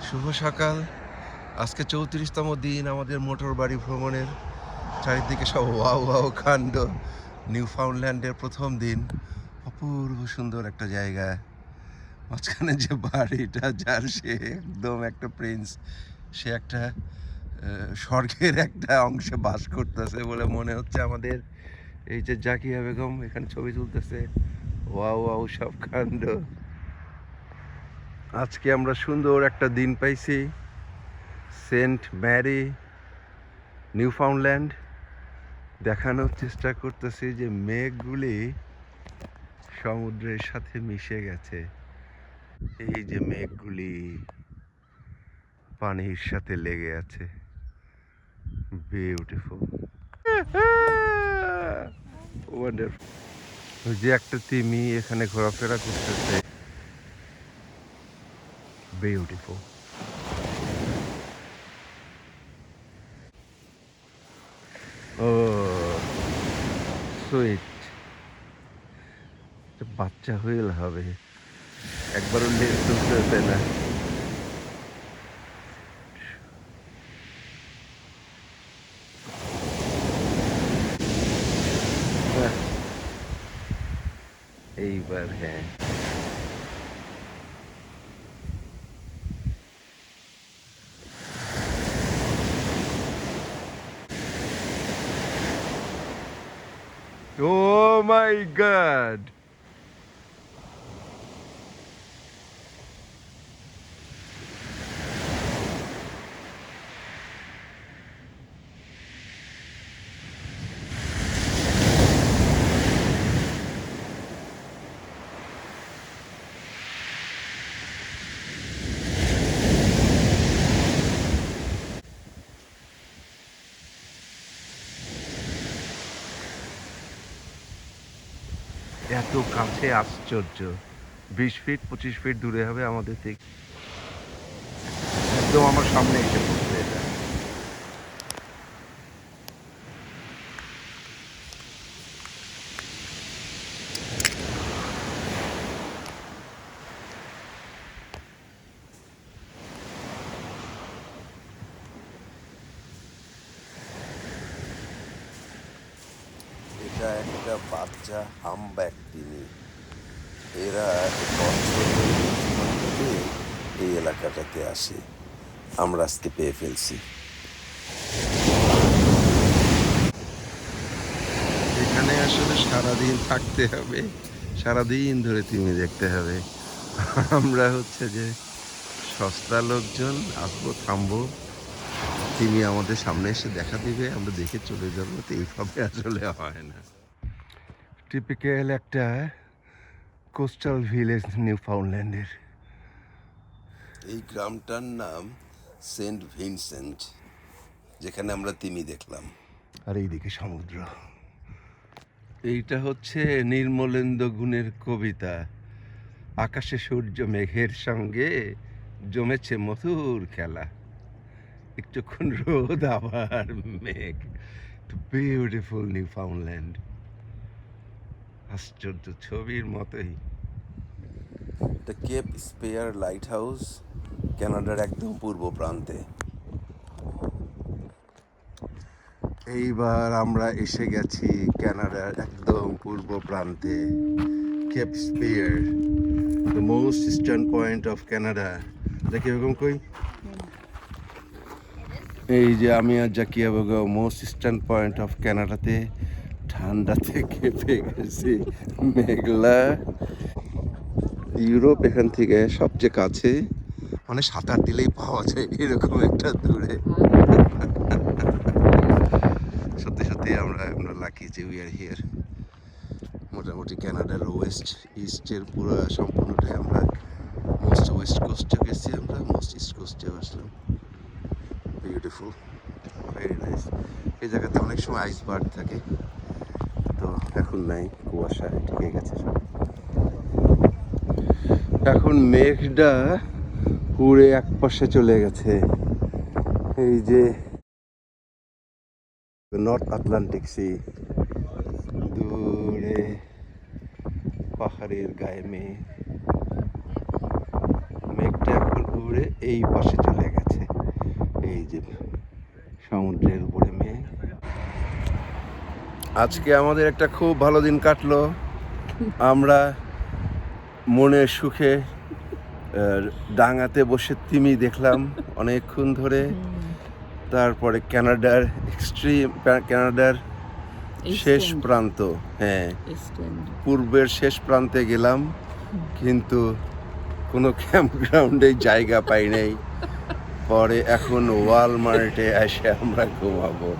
শুভ সকাল। আজকে 34তম দিন আমাদের মোটর বাড়ি ভ্রমণের। চারিদিকে সব ওয়াও ওয়াও কাণ্ড। নিউ ফাউন্ডল্যান্ডের প্রথম দিন। অপূর্ব সুন্দর একটা জায়গা। মাঝখানে যে বাড়িটা, যার সে একদম একটা প্রিন্স। সে একটা স্বর্গের একটা অংশে বাস করতেছে বলে মনে হচ্ছে আমাদের। এই যে জাকিয়া বেগম এখানে ছবি তুলতেছে। ওয়াও ওয়াও সব কাণ্ড। আজকে আমরা সুন্দর একটা দিন পাইছি। Saint Mary, Newfoundland. দেখানোর চেষ্টা করতেছি যে মেঘগুলি সমুদ্রের সাথে মিশে গেছে। এই যে মেঘগুলি পানির সাথে লেগে আছে। Beautiful, wonderful. ওই যে একটা তিমি এখানে ঘোরাফেরা করতেছে। বিউটিফুল। ও সুইট, বাচ্চা হুইল হবে। একবারও লেজ তুলতেছে না। এইবার হ্যাঁ, ও মাই গড। এত কাছে, আশ্চর্য। 20 ফিট 25 ফিট দূরে হবে আমাদের থেকে। একদম আমার সামনে এসে পড়ছে এটা। এটা একটা বাচ্চা হামব্যাক তিমি। এরা বছরে এই এলাকাটাতে আসে। আমরা আজকে পেয়ে ফেলছি। এখানে আসলে সারাদিন থাকতে হবে, সারাদিন ধরে তিমি দেখতে হবে। আমরা হচ্ছে যে সস্তা লোকজন, আসবো, থামবো, তিমি আমাদের সামনে এসে দেখা দিবে, আমরা দেখে চলে যাবো। তো এইভাবে আসলে হয় না। টিপিক্যাল একটা কোস্টাল ভিলেজ নিউ ফাউন্ডল্যান্ডের। এই গ্রামটার নাম সেন্ট ভিনসেন্ট, যেখানে আমরা তিমি দেখলাম। আর এইদিকে সমুদ্র। এইটা হচ্ছে নির্মলেন্দু গুণের কবিতা। আকাশে সূর্য মেঘের সঙ্গে জমেছে মধুর খেলা, একটুক্ষণ রোদ আবার মেঘ। বিউটিফুল নিউ ফাউন্ডল্যান্ড, আশ্চর্য, ছবির মতোই। The Cape Spear lighthouse, কানাডার একদম পূর্ব প্রান্তে। এইবার আমরা এসে গেছি কানাডার একদম পূর্ব প্রান্তে। Cape Spear, the most eastern point of Canada. Zakia Begum কই? এই যে আমি আর Zakia Begum most eastern point of কানাডাতে ঠান্ডাতে কেঁপে গেছি। মেঘলা। ইউরোপ এখান থেকে সবচেয়ে কাছে, মানে সাঁতার দিলেই পাওয়া যায় এরকম একটা দূরে। সত্যি সত্যি আমরা লাকি যে উই আর হিয়ার। মোটামুটি কানাডার ওয়েস্ট ইস্টের পুরো সম্পূর্ণটাই আমরা মোস্ট ওয়েস্ট কোস্টে গেছি, আমরা মোস্ট ইস্ট কোস্টে আসলাম। Beautiful, very nice. এই জায়গাতে অনেক সময় আইস বার্ড থাকে, তো এখন নাই, কুয়াশা ঢেকে গেছে সব। এখন মেঘটা উড়ে এক পাশে চলে গেছে। এই যে নর্থ আটলান্টিক সি, দূরে পাহাড়ের গায়ে মেঘ। মেঘটা এখন উড়ে ঘুরে এই পাশে চলে গেছে। এই যে সমুদ্রের উপরে মেঘ। আজকে আমাদের একটা খুব ভালো দিন কাটলো। আমরা মনের সুখে ডাঙাতে বসে তিমি দেখলাম অনেকক্ষণ ধরে। তারপরে কানাডার শেষ প্রান্ত, হ্যাঁ পূর্বের শেষ প্রান্তে গেলাম, কিন্তু কোনো ক্যাম্প গ্রাউন্ডে জায়গা পাই নাই। পরে এখন ওয়ালমার্টে এসে আমরা ঘুমাবো।